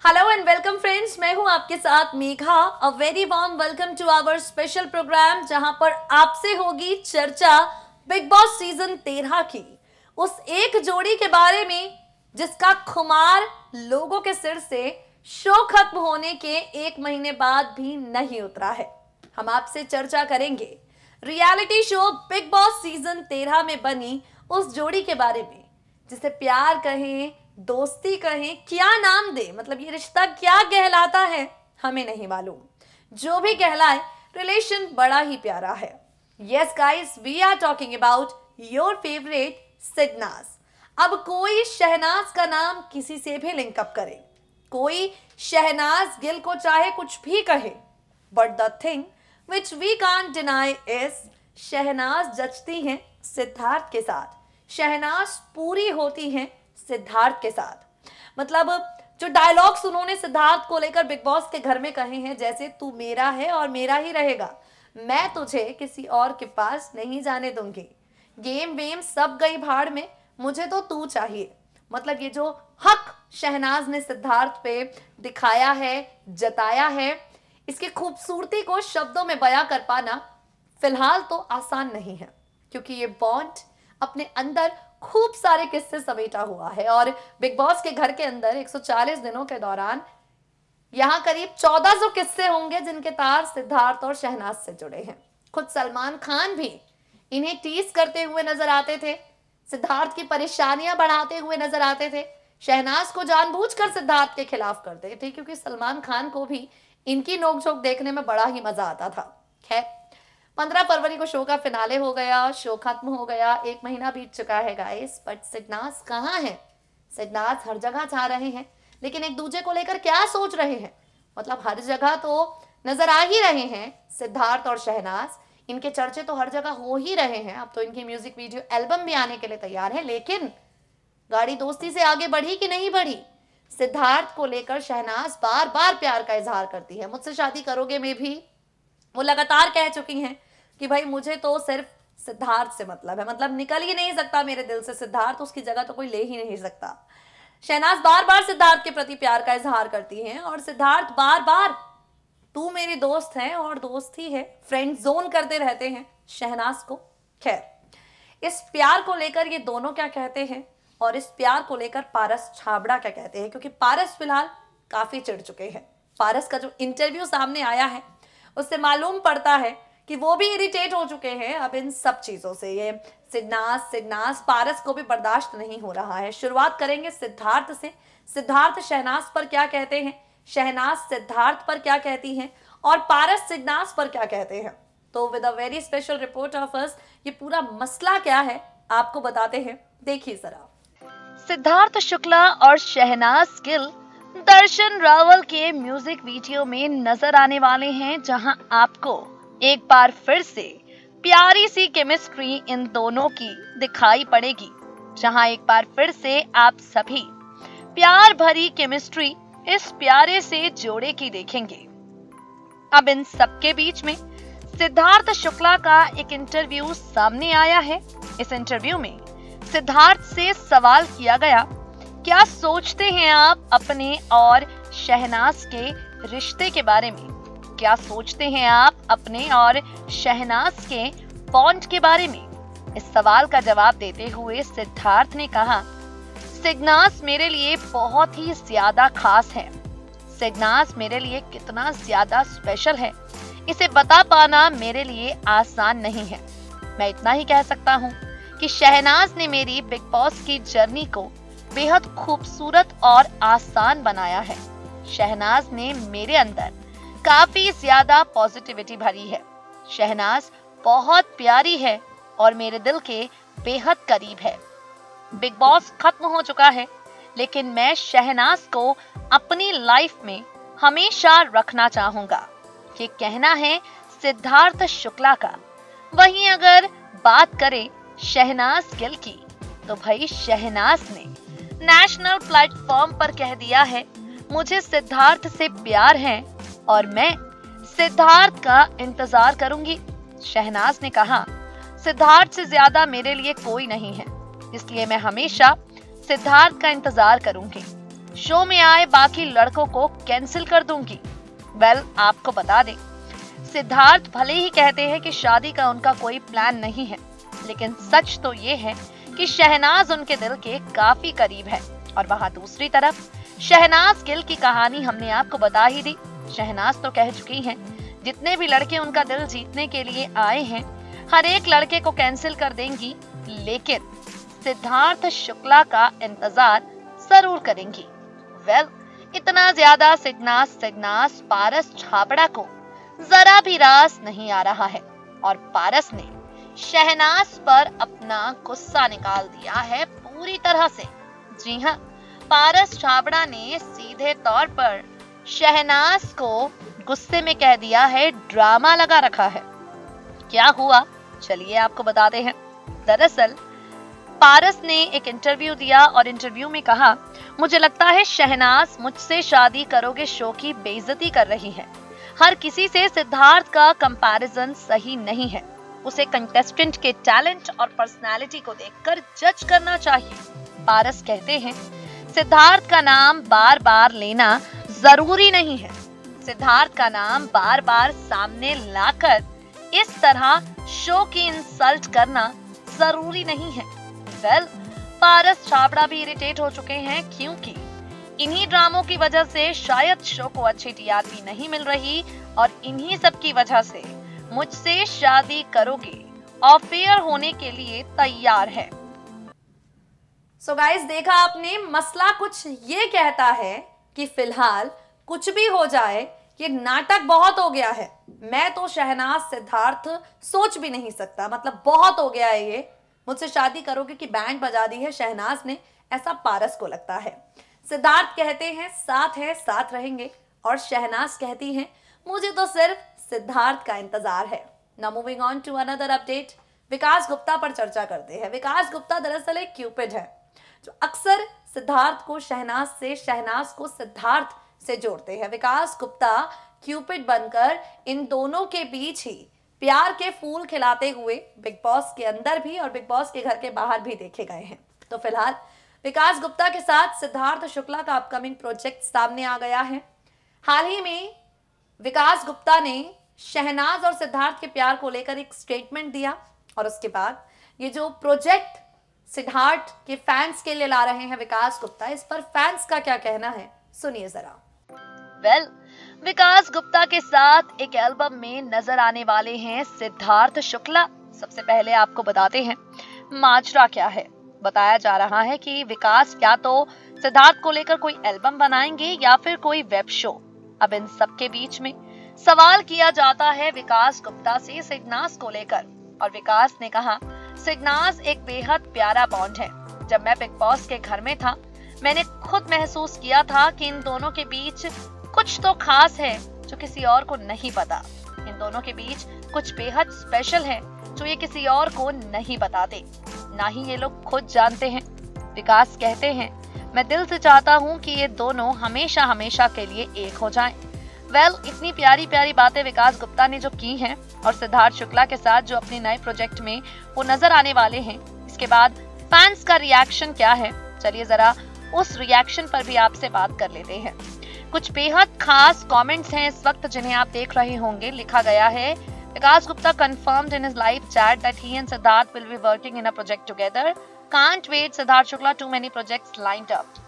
Hello and welcome friends, मैं हूं आपके साथ Megha. A very warm welcome to our special programme जहां पर आपसे होगी चर्चा बिग बॉस सीजन 13 की उस एक जोड़ी के बारे में जिसका खुमार लोगों के सिर से शो खत्म होने के 1 महीने बाद भी नहीं उतरा है। हम आपसे चर्चा करेंगे reality show big boss season 13 में बनी उस जोड़ी के बारे में जिसे प्यार कहें, दोस्ती कहें, क्या नाम दे, मतलब ये रिश्ता क्या कहलाता है हमें नहीं मालूम। जो भी कहलाए, रिलेशन बड़ा ही प्यारा है। Yes guys, we are talking about your favourite SidNaaz. अब कोई शहनाज का नाम किसी से भी लिंकअप करे, कोई शहनाज गिल को चाहे कुछ भी कहे, but the thing which we can't deny is Shehnaaz जचती हैं सिद्धार्थ के साथ, शहनाज पूरी होती हैं सिद्धार्थ के साथ। मतलब जो डायलॉग्स उन्होंने सिद्धार्थ को लेकर बिग बॉस के घर में कहे हैं, जैसे तू मेरा है और मेरा ही रहेगा, मैं तुझे किसी और के पास नहीं जाने दूंगी, गेम वेम सब गई भाड़ में, मुझे तो तू चाहिए। मतलब ये जो हक शहनाज ने सिद्धार्थ पे दिखाया है, जताया है, इसकी खूबसूरती को शब्दों में बयां कर पाना फिलहाल तो आसान नहीं है, क्योंकि ये बॉन्ड अपने अंदर खूब सारे किस्से समेटा हुआ है। और बिग बॉस के घर के अंदर 140 दिनों के दौरान यहां करीब 1400 किस्से होंगे जिनके तार सिद्धार्थ और शहनाज से जुड़े हैं। खुद सलमान खान भी इन्हें टीज करते हुए नजर आते थे, सिद्धार्थ की परेशानियां बढ़ाते हुए नजर आते थे, शहनाज को जानबूझकर सिद्धार्थ के खिलाफ करते थे, क्योंकि सलमान खान को भी इनकी नोकझोंक देखने में बड़ा ही मजा आता था। खैर, 15 फरवरी को शो का फिनाले हो गया, शो खत्म हो गया, 1 महीना बीत चुका है गाइस, बट सिडनाज कहाँ है? सिडनाज हर जगह जा रहे हैं, लेकिन एक दूसरे को लेकर क्या सोच रहे हैं? मतलब हर जगह तो नजर आ ही रहे हैं सिद्धार्थ और शहनाज, इनके चर्चे तो हर जगह हो ही रहे हैं। अब तो इनकी म्यूजिक वीडियो एल्बम भी आने के लिए तैयार है, लेकिन गाड़ी दोस्ती से आगे बढ़ी कि नहीं बढ़ी? सिद्धार्थ को लेकर शहनाज बार बार प्यार का इजहार करती है, मुझसे शादी करोगे में भी वो लगातार कह चुकी हैं कि भाई मुझे तो सिर्फ सिद्धार्थ से मतलब है, मतलब निकल ही नहीं सकता मेरे दिल से सिद्धार्थ, उसकी जगह तो कोई ले ही नहीं सकता। शहनाज बार बार सिद्धार्थ के प्रति प्यार का इजहार करती हैं और सिद्धार्थ बार बार तू मेरी दोस्त है और दोस्त ही है, फ्रेंड जोन करते रहते हैं शहनाज को। खैर, इस प्यार को लेकर ये दोनों क्या कहते हैं और इस प्यार को लेकर पारस छाबड़ा क्या कहते हैं, क्योंकि पारस फिलहाल काफी चिढ़ चुके हैं। पारस का जो इंटरव्यू सामने आया है उससे मालूम पड़ता है कि वो भी इरिटेट हो चुके हैं अब इन सब चीजों से। ये सिडनाज पारस को भी बर्दाश्त नहीं हो रहा है। शुरुआत करेंगे सिद्धार्थ से। सिद्धार्थ शहनाज पर क्या कहते हैं, शहनाज सिद्धार्थ पर क्या कहती हैं और पारस सिडनाज पर क्या कहते हैं। तो with a very special report of us, ये पूरा मसला क्या है आपको बताते हैं, देखिए जरा। सिद्धार्थ शुक्ला और शहनाज गिल दर्शन रावल के म्यूजिक वीडियो में नजर आने वाले हैं, जहां आपको एक बार फिर से प्यारी सी केमिस्ट्री इन दोनों की दिखाई पड़ेगी, जहां एक बार फिर से आप सभी प्यार भरी केमिस्ट्री इस प्यारे से जोड़े की देखेंगे। अब इन सबके बीच में सिद्धार्थ शुक्ला का एक इंटरव्यू सामने आया है। इस इंटरव्यू में सिद्धार्थ से सवाल किया गया, क्या सोचते हैं आप अपने और शहनाज के रिश्ते के बारे में, क्या सोचते हैं आप अपने और शहनाज के बॉन्ड के बारे में? इस सवाल का जवाब देते हुए सिद्धार्थ ने कहा, सिडनाज मेरे लिए बहुत ही ज्यादा खास है। सिडनाज मेरे लिए कितना ज्यादा स्पेशल है, इसे बता पाना मेरे लिए आसान नहीं है। मैं इतना ही कह सकता हूँ कि शहनाज ने मेरी बिग बॉस की जर्नी को बेहद खूबसूरत और आसान बनाया है। शहनाज ने मेरे अंदर काफी ज्यादा पॉजिटिविटी भरी है। शहनाज बहुत प्यारी है और मेरे दिल के बेहद करीब है। बिग बॉस खत्म हो चुका है, लेकिन मैं शहनाज को अपनी लाइफ में हमेशा रखना चाहूंगा। ये कहना है सिद्धार्थ शुक्ला का। वहीं अगर बात करें शहनाज गिल की, तो भाई शहनाज ने नेशनल प्लेटफॉर्म पर कह दिया है, मुझे सिद्धार्थ से प्यार है और मैं सिद्धार्थ का इंतजार करूंगी। शहनाज ने कहा, सिद्धार्थ से ज्यादा मेरे लिए कोई नहीं है, इसलिए मैं हमेशा सिद्धार्थ का इंतजार करूंगी। शो में आए बाकी लड़कों को कैंसिल कर दूंगी। वेल, आपको बता दें, सिद्धार्थ भले ही कहते हैं कि शादी का उनका कोई प्लान नहीं है, लेकिन सच तो ये है कि शहनाज उनके दिल के काफी करीब है। और वहाँ दूसरी तरफ शहनाज गिल की कहानी हमने आपको बता ही दी। शहनाज तो कह चुकी हैं, जितने भी लड़के उनका दिल जीतने के लिए आए हैं, हर एक लड़के को कैंसिल कर देंगी, लेकिन सिद्धार्थ शुक्ला का इंतजार जरूर करेंगी। वेल, इतना ज्यादा सिग्नास पारस छाबड़ा को जरा भी रास नहीं आ रहा है और पारस ने शहनाज पर अपना गुस्सा निकाल दिया है पूरी तरह से। जी हाँ, पारस छाबड़ा ने सीधे तौर पर शहनाज को गुस्से में कह दिया है, ड्रामा लगा रखा है। क्या हुआ, चलिए आपको बताते हैं। दरअसल पारस ने एक इंटरव्यू दिया और इंटरव्यू में कहा, मुझे लगता है शहनाज मुझसे शादी करोगे शो की बेइज्जती कर रही है। हर किसी से सिद्धार्थ का कंपैरिजन सही नहीं है। उसे कंटेस्टेंट के टैलेंट और पर्सनालिटी को देखकर जज करना चाहिए। पारस कहते हैं, सिद्धार्थ का नाम बार बार लेना जरूरी नहीं है। सिद्धार्थ का नाम बार बार सामने लाकर इस तरह शो की इंसल्ट करना जरूरी नहीं है। वेल, पारस छाबड़ा भी इरिटेट हो चुके हैं, क्योंकि इन्हीं ड्रामों की वजह से शायद शो को अच्छी टीआरपी नहीं मिल रही और इन्हीं सब की वजह से मुझसे शादी करोगे ऑफेयर होने के लिए तैयार है। सो गाइस, देखा आपने, मसला कुछ ये कहता है कि फिलहाल कुछ भी हो जाए, ये नाटक बहुत हो गया है। मैं तो शहनाज सिद्धार्थ सोच भी नहीं सकता, मतलब बहुत हो गया है ये। मुझसे शादी करोगे कि बैंड बजा दी है शहनाज ने, ऐसा पारस को लगता है। सिद्धार्थ कहते हैं साथ है साथ रहेंगे, और शहनाज कहती हैं मुझे तो सिर्फ सिद्धार्थ का इंतजार है। Now moving on to another update, Vikas Gupta पर चर्चा करते हैं। विकास गुप्ता दरअसल एक क्यूपिड है जो अक्सर सिद्धार्थ को शहनाज से, शहनाज को सिद्धार्थ से जोड़ते हैं। विकास गुप्ता क्यूपिड बनकर इन दोनों के बीच ही प्यार के फूल खिलाते हुए बिग बॉस के अंदर भी और बिग बॉस के घर के बाहर भी देखे गए हैं। तो फिलहाल विकास गुप्ता के साथ सिद्धार्थ शुक्ला का अपकमिंग प्रोजेक्ट सामने आ गया है। हाल ही में विकास गुप्ता ने शहनाज और सिद्धार्थ के प्यार को लेकर एक स्टेटमेंट दिया, और उसके बाद ये जो प्रोजेक्ट सिद्धार्थ के फैंस के लिए ला रहे हैं विकास गुप्ता, इस पर फैंस का क्या कहना है, सुनिए जरा। वेल, विकास गुप्ता के साथ एक एल्बम में नजर आने वाले हैं सिद्धार्थ शुक्ला। सबसे पहले आपको बताते हैं माजरा क्या है। बताया जा रहा है कि विकास क्या तो सिद्धार्थ को लेकर कोई एल्बम बनाएंगे या फिर कोई वेब शो। अब इन सब के बीच में सवाल किया जाता है विकास गुप्ता से सिग्नास को लेकर, और विकास ने कहा, सिग्नास एक बेहद प्यारा बॉन्ड है। जब मैं बिग बॉस के घर में था, मैंने खुद महसूस किया था कि इन दोनों के बीच कुछ तो खास है जो किसी और को नहीं पता। इन दोनों के बीच कुछ बेहद स्पेशल है जो ये किसी और को नहीं बताते, ना ही ये लोग खुद जानते हैं। विकास कहते हैं, मैं दिल से चाहता हूँ कि ये दोनों हमेशा हमेशा के लिए एक हो जाएं। वेल, इतनी प्यारी प्यारी बातें विकास गुप्ता ने जो की हैं और सिद्धार्थ शुक्ला के साथ जो अपने नए प्रोजेक्ट में वो नजर आने वाले हैं, इसके बाद फैंस का रिएक्शन क्या है, चलिए जरा उस रिएक्शन पर भी आपसे बात कर लेते हैं। कुछ बेहद खास कमेंट्स हैं इस वक्त जिन्हें आप देख रहे होंगे। लिखा गया है, विकास Gupta confirmed in his live chat that he and Siddharth will be working in a project together. Can't wait, Siddharth Shukla, too many projects lined up.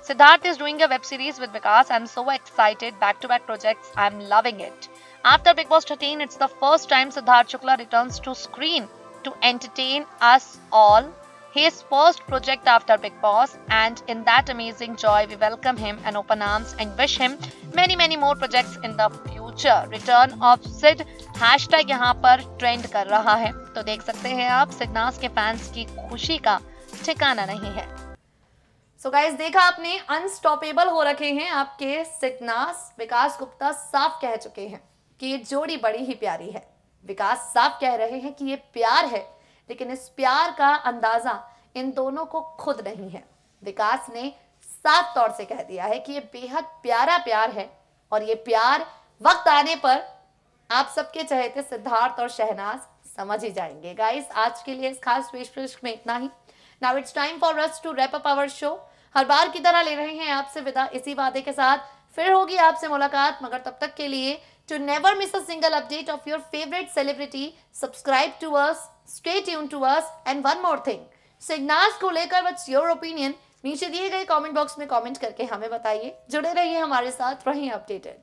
Siddharth is doing a web series with Vikas. I'm so excited. Back-to-back projects. I'm loving it. After Big Boss 13, it's the first time Siddharth Shukla returns to screen to entertain us all. His first project after Big Boss, and in that amazing joy, we welcome him in open arms and wish him many more projects in the future. Return of Sid hashtag यहाँ पर trend कर रहा है, तो देख सकते हैं आप सिग्नास के फैंस की खुशी का ठिकाना नहीं है। सो गाइस, देखा आपने, अनस्टॉपेबल हो रखे हैं आपके सिग्नास। विकास गुप्ता साफ कह चुके हैं कि ये जोड़ी बड़ी ही प्यारी है। विकास साफ कह रहे हैं कि ये प्यार है, लेकिन इस प्यार का अंदाजा इन दोनों को खुद नहीं है। विकास ने साफ तौर से कह दिया है कि ये बेहद प्यारा प्यार है, और ये प्यार वक्त आने पर आप सबके चहेते सिद्धार्थ और शहनाज समझ ही जाएंगे। गाइस, आज के लिए इस खास पेशकश में इतना ही। Now it's time for us to wrap up our show. हर बार की तरह ले रहे हैं आपसे विदा इसी वादे के साथ, फिर होगी आपसे मुलाकात, मगर तब तक के लिए to never miss a single update of your favourite celebrity, subscribe to us, stay tuned to us, and one more thing, Shehnaaz को लेकर व्हाट्स योर ओपिनियन, नीचे दिए गए कमेंट बॉक्स में कमेंट करके हमें बताइए। जुड़े रहिए हमारे साथ, रहिए अपडेटेड।